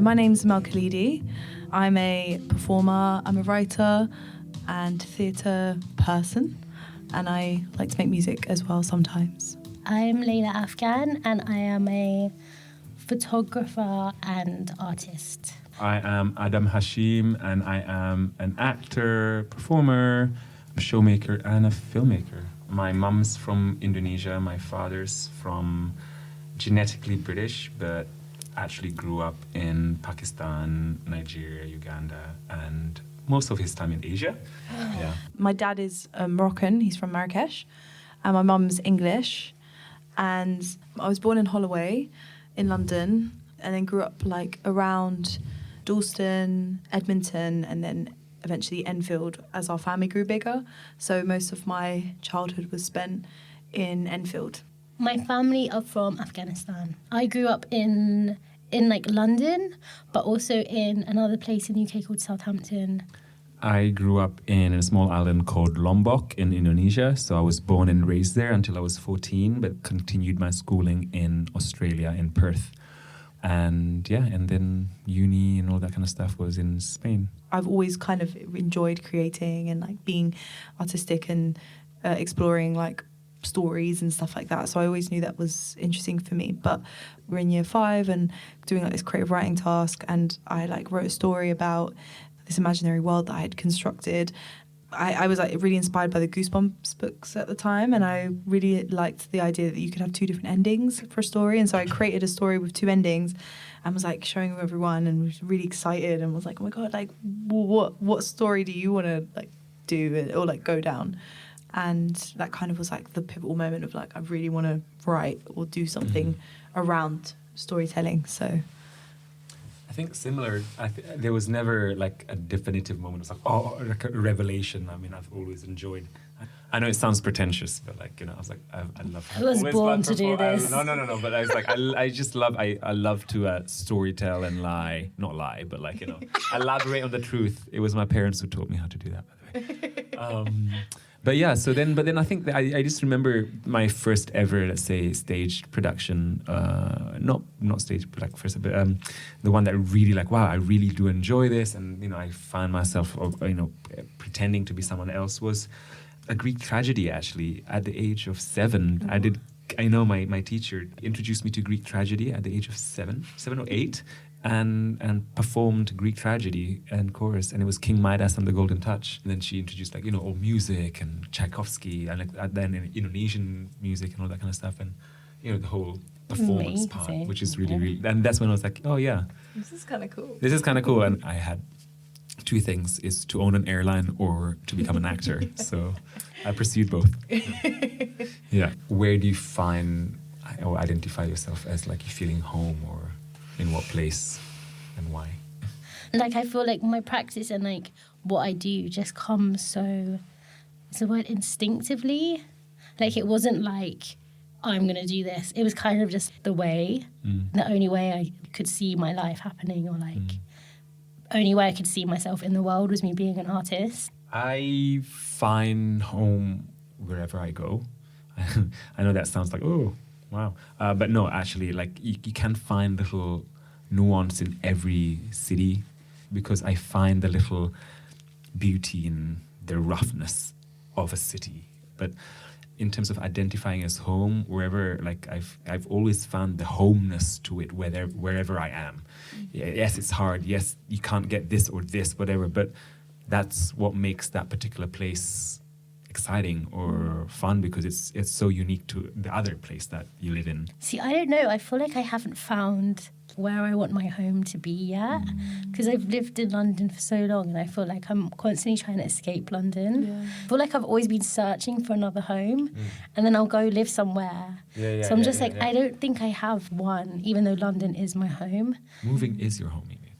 My name's Amal Khalidi. I'm a performer, I'm a writer and theatre person, and I like to make music as well sometimes. I'm Leila Afghan, and I am a photographer and artist. I am Adam Hasyin, and I am an actor, performer, a showmaker, and a filmmaker. My mum's from Indonesia, my father's from genetically British, but actually grew up in Pakistan, Nigeria, Uganda, and most of his time in Asia. Yeah. My dad is Moroccan, he's from Marrakesh, and my mum's English. And I was born in Holloway in London, and then grew up like around Dalston, Edmonton, and then eventually Enfield as our family grew bigger. So most of my childhood was spent in Enfield. My family are from Afghanistan. I grew up in like London, but also in another place in the UK called Southampton. I grew up in a small island called Lombok in Indonesia. So I was born and raised there until I was 14, but continued my schooling in Australia, in Perth. And then uni and all that kind of stuff was in Spain. I've always kind of enjoyed creating and like being artistic and exploring like stories and stuff like that. So I always knew that was interesting for me. But we're in year 5 and doing like this creative writing task, and I like wrote a story about this imaginary world that I had constructed. I was like really inspired by the Goosebumps books at the time, and I really liked the idea that you could have 2 different endings for a story. And so I created a story with 2 endings and was like showing everyone, and was really excited and was like, oh my God, like what story do you want to like do or like go down? And that kind of was like the pivotal moment of like, I really want to write or do something around storytelling. So I think similar. There was never like a definitive moment. It was like, like a revelation. I mean, I've always enjoyed. I know it sounds pretentious, but like, I was like, I love. I was born to do this. No. But I was like, I just love. I love to storytell and not lie, but like elaborate on the truth. It was my parents who taught me how to do that, by the way. But yeah, but then I think that I just remember my first ever, let's say, staged production, not staged, but like first, but the one that really like, wow, I really do enjoy this, and I find myself, pretending to be someone else, was a Greek tragedy. Actually, at the age of 7, I know my teacher introduced me to Greek tragedy at the age of 7 or 8. And performed Greek tragedy and chorus, and it was King Midas and the Golden Touch. And then she introduced like all music and Tchaikovsky and like then Indonesian music and all that kind of stuff, and the whole performance part, which is really, and that's when I was like, oh yeah, this is kind of cool. And I had 2 things: is to own an airline or to become an actor. So I pursued both. Yeah. Where do you find or identify yourself as like you're feeling home, or in what place and why? Like, I feel like my practice and like what I do just comes so, it's the word, instinctively. Like, it wasn't like, I'm going to do this. It was kind of just the way, the only way I could see my life happening, or like, only way I could see myself in the world was me being an artist. I find home wherever I go. I know that sounds like, oh, wow. But no, actually, like you can find little nuance in every city, because I find the little beauty in the roughness of a city. But in terms of identifying as home, wherever, like I've always found the homeness to it, wherever I am. Yes, it's hard. Yes, you can't get this or this, whatever. But that's what makes that particular place exciting or fun, because it's so unique to the other place that you live in. See, I don't know. I feel like I haven't found where I want my home to be yet, because I've lived in London for so long, and I feel like I'm constantly trying to escape London. Yeah. I feel like I've always been searching for another home, and then I'll go live somewhere. So I'm just I don't think I have one, even though London is my home. Moving is your home, maybe.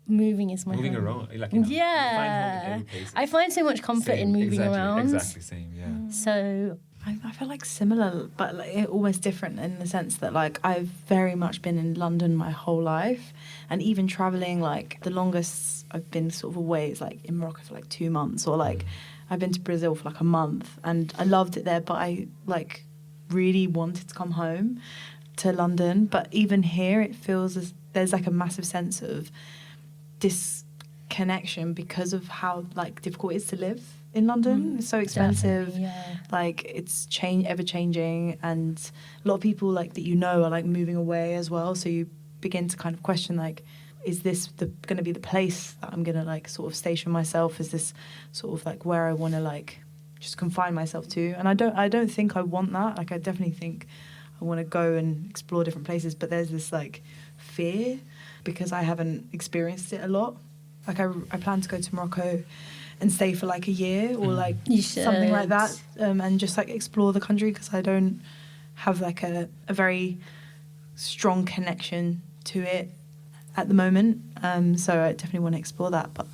Moving is my moving home. Around, like, Yeah. You find home in every place. I find so much comfort in moving around. Exactly same, yeah. So I feel like similar, but like almost different, in the sense that like I've very much been in London my whole life, and even traveling, like the longest I've been sort of away is like in Morocco for like 2 months, or like I've been to Brazil for like a month, and I loved it there, but I like really wanted to come home to London. But even here it feels as there's like a massive sense of disconnection because of how like difficult it is to live in London. It's so expensive. Definitely, yeah. Like it's ever changing, and a lot of people like that are like moving away as well. So you begin to kind of question like, is this going to be the place that I'm going to like sort of station myself? Is this sort of like where I want to like just confine myself to? And I don't think I want that. Like I definitely think I want to go and explore different places, but there's this like fear because I haven't experienced it a lot. Like I plan to go to Morocco and stay for like a year or like something like that, and just like explore the country because I don't have like a very strong connection to it at the moment. So I definitely want to explore that. But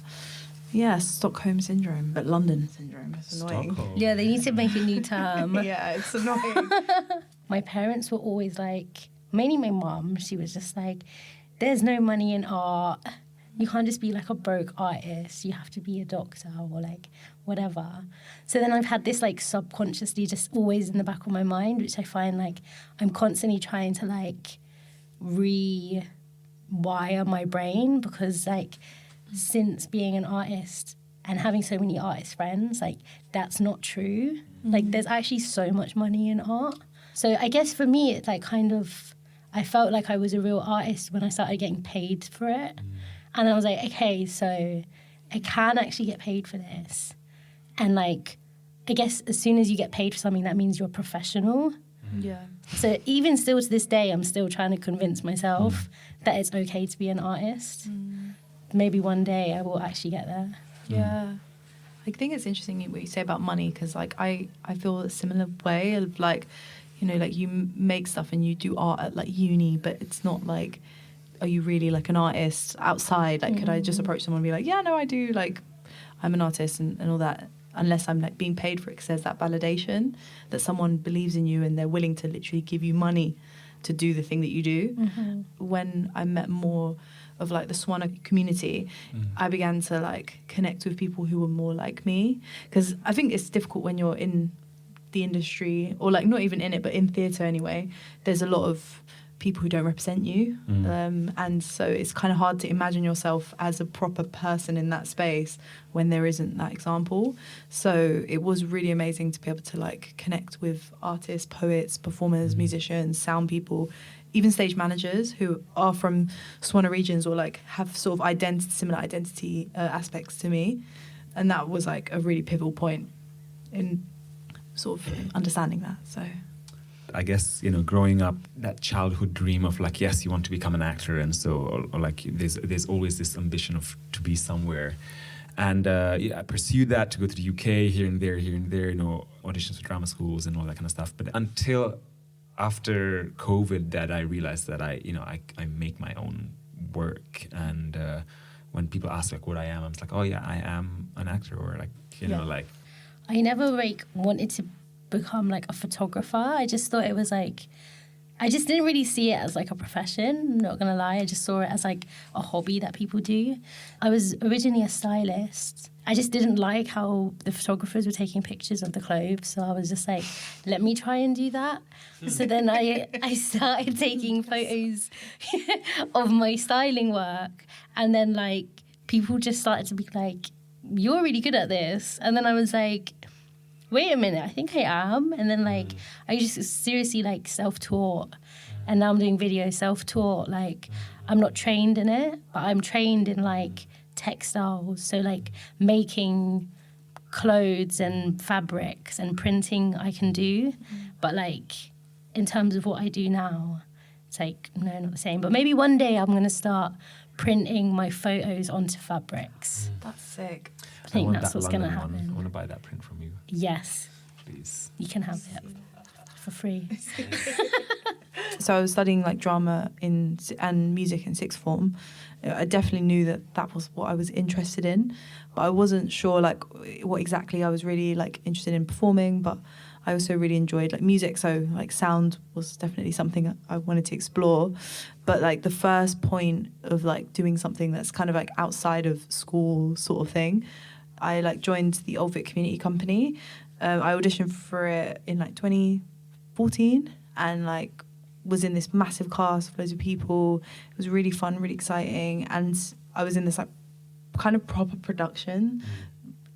yeah, Stockholm syndrome, but London syndrome. It's annoying. Stockholm. Yeah, they need to make a new term. Yeah, it's annoying. My parents were always like, mainly my mum, she was just like, there's no money in art. You can't just be like a broke artist. You have to be a doctor or like whatever. So then I've had this like subconsciously just always in the back of my mind, which I find like I'm constantly trying to like rewire my brain because like since being an artist and having so many artist friends, like that's not true. Like there's actually so much money in art. So I guess for me, it's like kind of, I felt like I was a real artist when I started getting paid for it. And I was like, okay, so I can actually get paid for this. And like, I guess as soon as you get paid for something, that means you're a professional. Yeah. So even still to this day, I'm still trying to convince myself that it's okay to be an artist. Maybe one day I will actually get there. Yeah. I think it's interesting what you say about money because like I feel a similar way of like, you know, like you make stuff and you do art at like uni, but it's not like, are you really like an artist outside? Like, could I just approach someone and be like, yeah, no, I do, like, I'm an artist and all that, unless I'm like being paid for it because there's that validation that someone believes in you and they're willing to literally give you money to do the thing that you do. When I met more of like the Swana community, I began to like connect with people who were more like me because I think it's difficult when you're in the industry or like not even in it, but in theatre anyway, there's a lot of people who don't represent you. And so it's kind of hard to imagine yourself as a proper person in that space when there isn't that example. So it was really amazing to be able to like connect with artists, poets, performers, musicians, sound people, even stage managers who are from Swana regions or like have sort of similar identity aspects to me. And that was like a really pivotal point in sort of understanding that. So I guess, you know, growing up, that childhood dream of like, yes, you want to become an actor, and so or like there's always this ambition of to be somewhere, and I pursued that to go to the UK here and there, you know, auditions for drama schools and all that kind of stuff. But until after COVID, that I realized that I make my own work, and when people ask like what I am, I'm just like, oh yeah, I am an actor, or like you know, like I never like wanted to become like a photographer. I just thought it was like, I just didn't really see it as like a profession, I'm not gonna lie. I just saw it as like a hobby that people do. I was originally a stylist. I just didn't like how the photographers were taking pictures of the clothes, so I was just like, let me try and do that. So then I started taking photos of my styling work, and then like people just started to be like, you're really good at this. And then I was like, wait a minute, I think I am. And then like I just seriously like self-taught, and now I'm doing video self-taught. Like I'm not trained in it, but I'm trained in like textiles, so like making clothes and fabrics and printing I can do, but like in terms of what I do now, it's like no, not the same. But maybe one day I'm gonna start printing my photos onto fabrics. that's sick. I think want that's that what's going to London one. happen. I want to buy that print from you, Yes, please. you can have it for free. So I was studying like drama and music in sixth form. I definitely knew that was what I was interested in, but I wasn't sure like what exactly I was really like interested in performing. But I also really enjoyed like music, so like sound was definitely something I wanted to explore. But like the first point of like doing something that's kind of like outside of school sort of thing, I like joined the Old Vic Community Company. I auditioned for it in like 2014, and like was in this massive cast of loads of people. It was really fun, really exciting. And I was in this like kind of proper production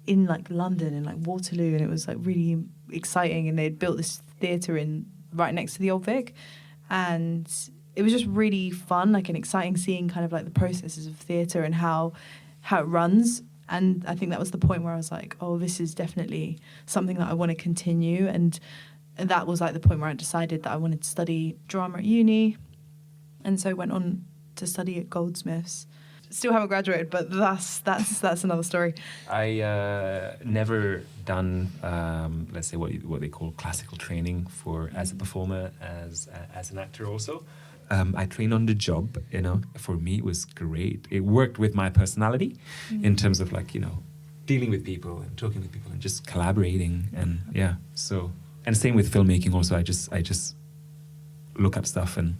in like London, in like Waterloo, and it was like really exciting. And they'd built this theatre in right next to the Old Vic, and it was just really fun, like, and exciting, seeing kind of like the processes of theatre and how it runs. And I think that was the point where I was like, oh, this is definitely something that I want to continue. And that was like the point where I decided that I wanted to study drama at uni, and so went on to study at Goldsmiths. Still haven't graduated, but that's another story. I never done, let's say, what they call classical training for as a performer, as an actor also. I trained on the job, for me it was great. It worked with my personality in terms of like, dealing with people and talking with people and just collaborating. And yeah, so, and same with filmmaking also. I just look up stuff and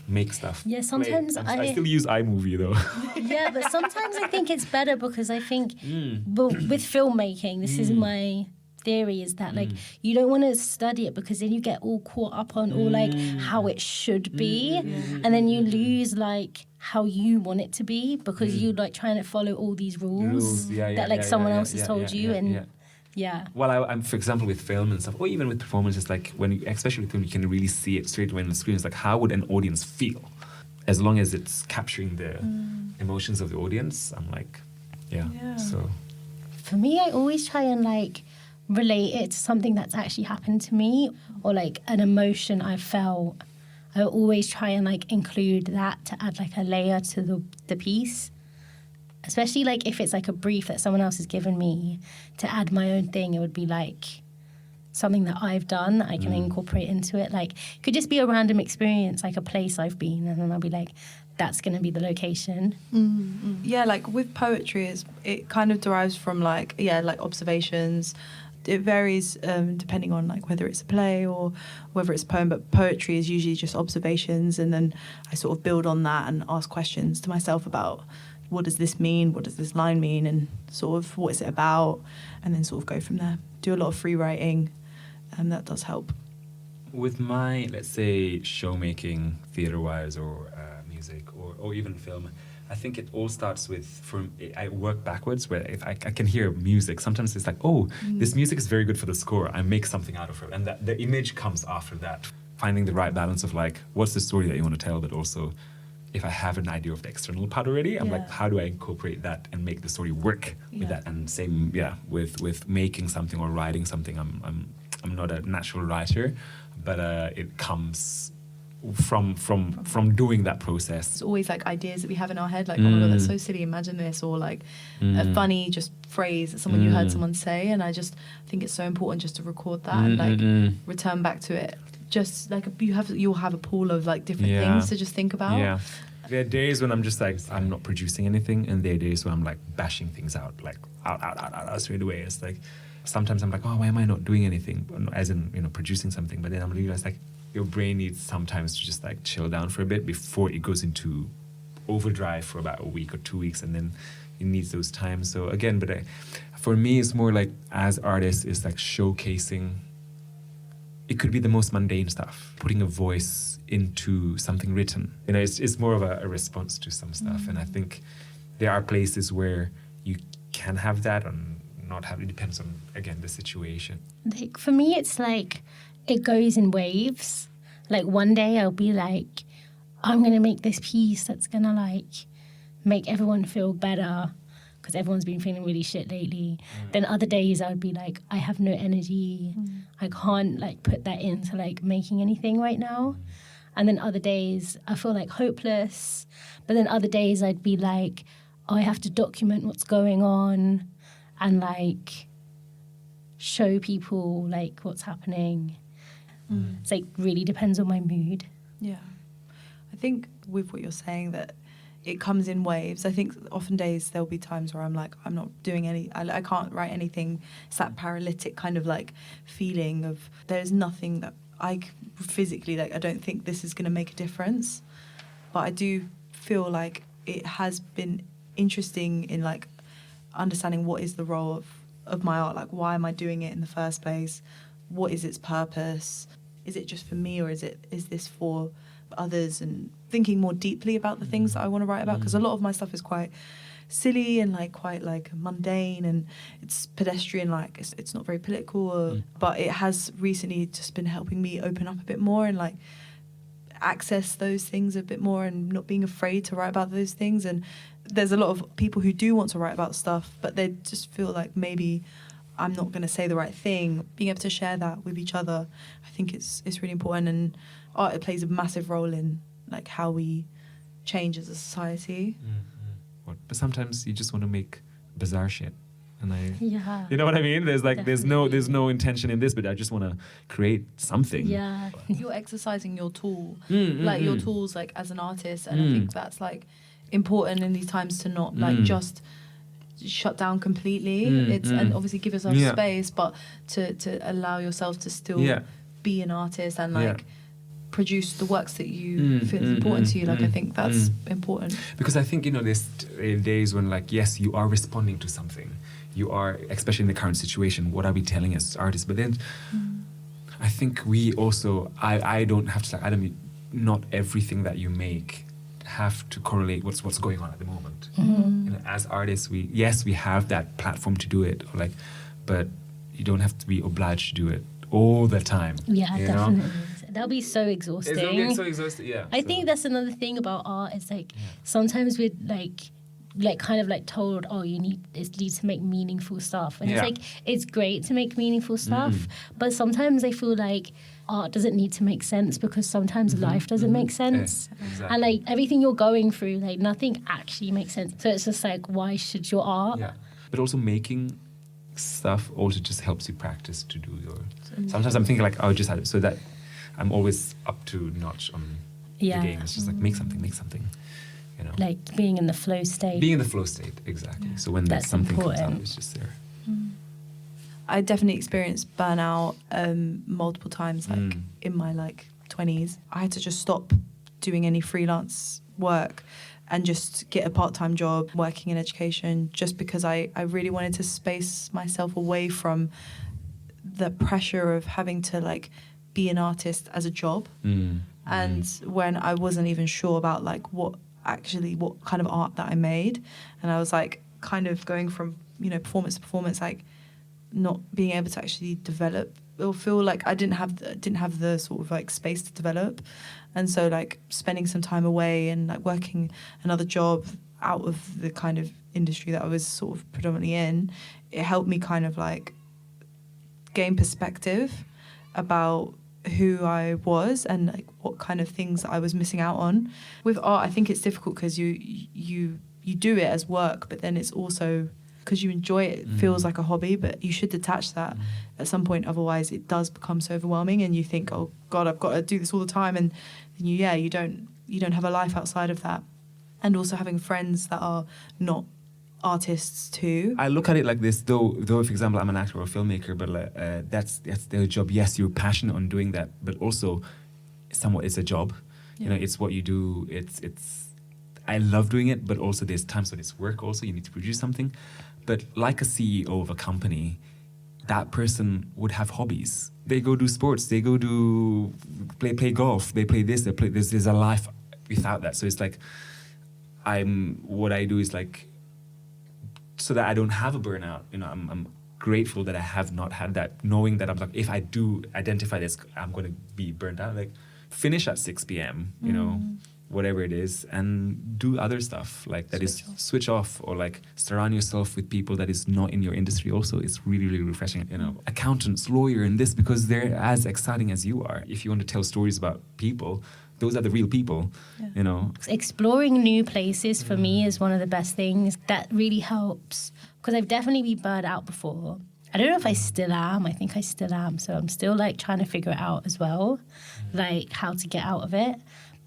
make stuff. Yeah, sometimes I still use iMovie though. Yeah, but sometimes I think it's better because I think with filmmaking, this is my theory, is that like you don't want to study it because then you get all caught up on all like how it should be, and then you lose like how you want it to be because you like trying to follow all these rules that like someone else has told you. Well, I'm for example with film and stuff, or even with performances, like especially with film, you can really see it straight away on the screen. It's like, how would an audience feel? As long as it's capturing the emotions of the audience, I'm like, so. For me, I always try and like relate it to something that's actually happened to me, or like an emotion I felt. I always try and like include that to add like a layer to the piece. Especially like if it's like a brief that someone else has given me, to add my own thing, it would be like something that I've done that I can incorporate into it. Like it could just be a random experience, like a place I've been, and then I'll be like, that's going to be the location. Yeah, like with poetry, it kind of derives from like observations. It varies depending on like whether it's a play or whether it's a poem, but poetry is usually just observations, and then I sort of build on that and ask questions to myself about what does this mean, what does this line mean, and sort of what is it about, and then sort of go from there. Do a lot of free writing, and that does help. With my, let's say, show making, theatre-wise, or music, or even film, I think it all starts with, I work backwards, where if I can hear music, sometimes it's like, oh, this music is very good for the score, I make something out of it, and that the image comes after that. Finding the right balance of like, what's the story that you want to tell, but also, if I have an idea of the external part already, I'm like, how do I incorporate that and make the story work with that? And same, with making something or writing something. I'm not a natural writer, but it comes from doing that process. It's always like ideas that we have in our head, like, oh my God, that's so silly, imagine this, or like a funny just phrase that you heard someone say, and I just think it's so important just to record that and like return back to it. Just like you'll have a pool of like different things to just think about. Yeah. There are days when I'm just like, I'm not producing anything, and there are days when I'm like bashing things out, like out straight away. It's like, sometimes I'm like, oh, why am I not doing anything? As in, producing something. But then I'm realized like, your brain needs sometimes to just like chill down for a bit before it goes into overdrive for about a week or 2 weeks, and then it needs those times. So again, but for me, it's more like, as artists, it's like showcasing. It could be the most mundane stuff, putting a voice into something written. It's more of a response to some stuff. And I think there are places where you can have that or not have. It depends on, again, the situation. Like for me, it's like it goes in waves. Like one day I'll be like, I'm going to make this piece that's going to like make everyone feel better, because everyone's been feeling really shit lately. Then other days I would be like, I have no energy. I can't like put that into like making anything right now. And then other days I feel like hopeless. But then other days I'd be like, oh, I have to document what's going on and like show people like what's happening. It's like really depends on my mood. Yeah. I think with what you're saying, that it comes in waves. I think often days there'll be times where I'm like, I'm not doing I can't write anything. It's that paralytic kind of like feeling of there's nothing that I physically, like, I don't think this is going to make a difference. But I do feel like it has been interesting in like understanding what is the role of my art. Like, why am I doing it in the first place? What is its purpose? is it just for me, or is this for others, and thinking more deeply about the things that I want to write about, because a lot of my stuff is quite silly and like quite like mundane, and it's pedestrian, like it's not very political, but it has recently just been helping me open up a bit more and like access those things a bit more, and not being afraid to write about those things. And there's a lot of people who do want to write about stuff, but they just feel like maybe I'm not going to say the right thing. Being able to share that with each other, I think it's really important, and art, it plays a massive role in like how we change as a society. But sometimes you just want to make bizarre shit, and Yeah. you know what I mean? There's like there's no Definitely. intention in this, but I just want to create something. Yeah. You're exercising your tool, like your tools, like as an artist, and I think that's like important in these times, to not like just shut down completely. And obviously give yourself space, but to allow yourself to still be an artist and like produce the works that you feel is important to you. Like I think that's important. Because I think, you know, there's days when like, yes, you are responding to something. You are, especially in the current situation, what are we telling as artists? But then I think we also, I don't have to, like, I don't mean, not everything that you make have to correlate what's going on at the moment. You know, as artists, we have that platform to do it, like, but you don't have to be obliged to do it all the time. Yeah, you definitely. know? That'll be so exhausting. It'll get so exhausting, yeah. I think that's another thing about art, is like sometimes we're like kind of like told, oh, you need to make meaningful stuff, and it's like it's great to make meaningful stuff, but sometimes I feel like art doesn't need to make sense, because sometimes life doesn't make sense. Exactly. And like everything you're going through, like nothing actually makes sense. So it's just like, why should your art? Yeah, but also making stuff also just helps you practice to do your. Sometimes I'm thinking like, oh, just had it, so that I'm always up to notch on the game. It's just like make something. You know, like being in the flow state. Being in the flow state, exactly. So when that something comes out, it's just there. I definitely experienced burnout multiple times, like in my like 20s. I had to just stop doing any freelance work and just get a part-time job working in education, just because I really wanted to space myself away from the pressure of having to like be an artist as a job. And when I wasn't even sure about like what kind of art that I made, and I was like kind of going from, you know, performance to performance, like not being able to actually develop, or feel like I didn't have the sort of like space to develop. And so like spending some time away and like working another job out of the kind of industry that I was sort of predominantly in, it helped me kind of like gain perspective about who I was and like what kind of things I was missing out on. With art, I think it's difficult because you do it as work, but then it's also because you enjoy it, it feels like a hobby, but you should detach that at some point, otherwise it does become so overwhelming and you think, oh God, I've got to do this all the time, and you don't have a life outside of that. And also having friends that are not artists too. I look at it like this, though for example I'm an actor or a filmmaker, but that's their job. Yes, you're passionate on doing that, but also somewhat it's a job. You know, it's what you do. It's I love doing it, but also there's times when it's work also. You need to produce something. But like a CEO of a company, that person would have hobbies. They go do sports. They go do play golf. They play this. They play this. There's a life without that. So it's like what I do is like, so that I don't have a burnout. You know, I'm grateful that I have not had that, knowing that I'm like, if I do identify this, I'm going to be burnt out. Like, finish at 6 p.m., you know, whatever it is, and do other stuff like that. Switch off, or like surround yourself with people that is not in your industry. Also, it's really, really refreshing. You know, accountants, lawyer, and this, because they're as exciting as you are. If you want to tell stories about people, those are the real people, you know. Exploring new places for me is one of the best things that really helps, because I've definitely been burnt out before. I don't know if I still am. I think I still am. So I'm still like trying to figure it out as well, like how to get out of it.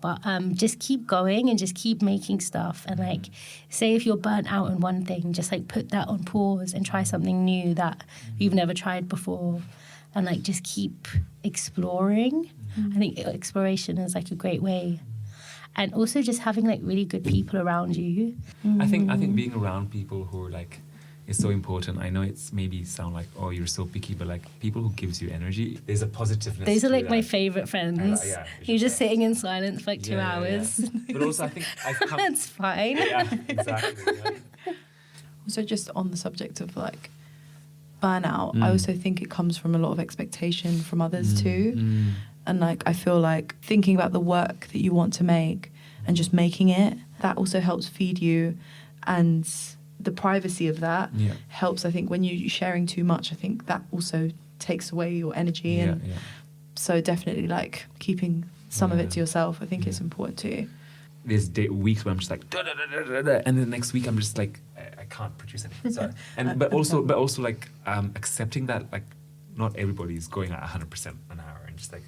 But just keep going and just keep making stuff. And like, say if you're burnt out in one thing, just like put that on pause and try something new that you've never tried before. And like just keep exploring. I think exploration is like a great way. And also just having like really good people around you. I think being around people who are like, is so important. I know it's maybe sound like, oh, you're so picky, but like people who gives you energy, there's a positiveness. Those are to like my that. favorite friends. Yeah, You're just sitting in silence for like 2 hours. Yeah. But also, I think I've come. That's fine. Yeah, exactly. Yeah. Also, just on the subject of like burnout, I also think it comes from a lot of expectation from others too. And like, I feel like thinking about the work that you want to make and just making it, that also helps feed you. And the privacy of that helps, I think, when you're sharing too much, I think that also takes away your energy. And so definitely like keeping some of it to yourself, I think it's important too. There's weeks where I'm just like, da, da, da, da, da, and then the next week I'm just like, I can't produce anything. Sorry. And but also like accepting that like not everybody's going at 100% an hour, and just like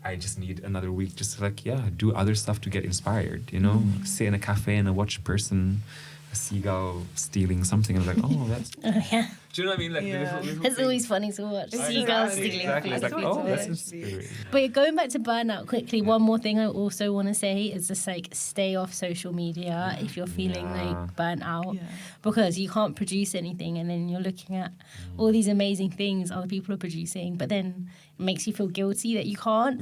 I just need another week just to like do other stuff to get inspired. You know, sit in a cafe and watch a person, a seagull stealing something, and I'm like, oh, that's. Yeah. Do you know what I mean? Like little It's always funny to watch seagulls stealing exactly. food. It's like, oh, that's inspiring. But going back to burnout quickly, one more thing I also want to say is just like stay off social media if you're feeling like burnt out, because you can't produce anything, and then you're looking at all these amazing things other people are producing, but then it makes you feel guilty that you can't,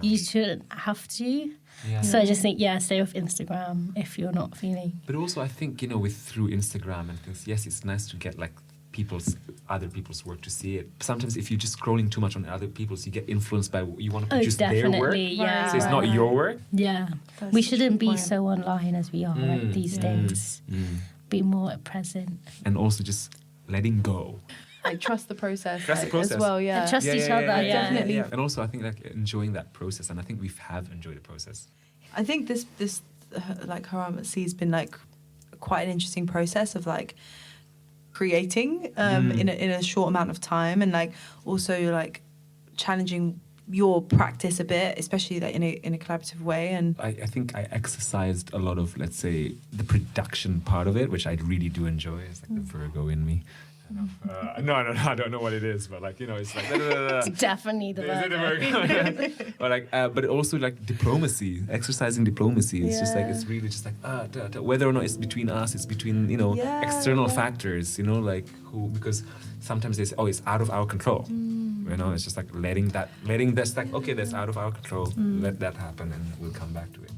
you shouldn't have to. Yeah. So I just think, stay off Instagram if you're not feeling. But also, I think, through Instagram and things, yes, it's nice to get like other people's work to see it. Sometimes if you're just scrolling too much on other people's, you get influenced by you want to produce their work. Yeah. So it's not your work. Yeah. We shouldn't be so online as we are these days. Be more present. And also just letting go. Like trust the process, Trust the process as well, And trust each other, definitely. Yeah. And also I think like enjoying that process, and I think we have enjoyed the process. I think this like Haram at Sea has been like quite an interesting process of like creating in a short amount of time, and like also like challenging your practice a bit, especially like in a collaborative way. And I think I exercised a lot of, let's say, the production part of it, which I really do enjoy. It's like the Virgo in me. No, I don't know what it is, but like, it's like it's definitely the Virgo. But like, but also like diplomacy, exercising diplomacy. It's just like, it's really just like whether or not it's between us, it's between external factors, because sometimes they say, oh, it's out of our control. It's just like letting this like, okay, that's out of our control. Let that happen, and we'll come back to it.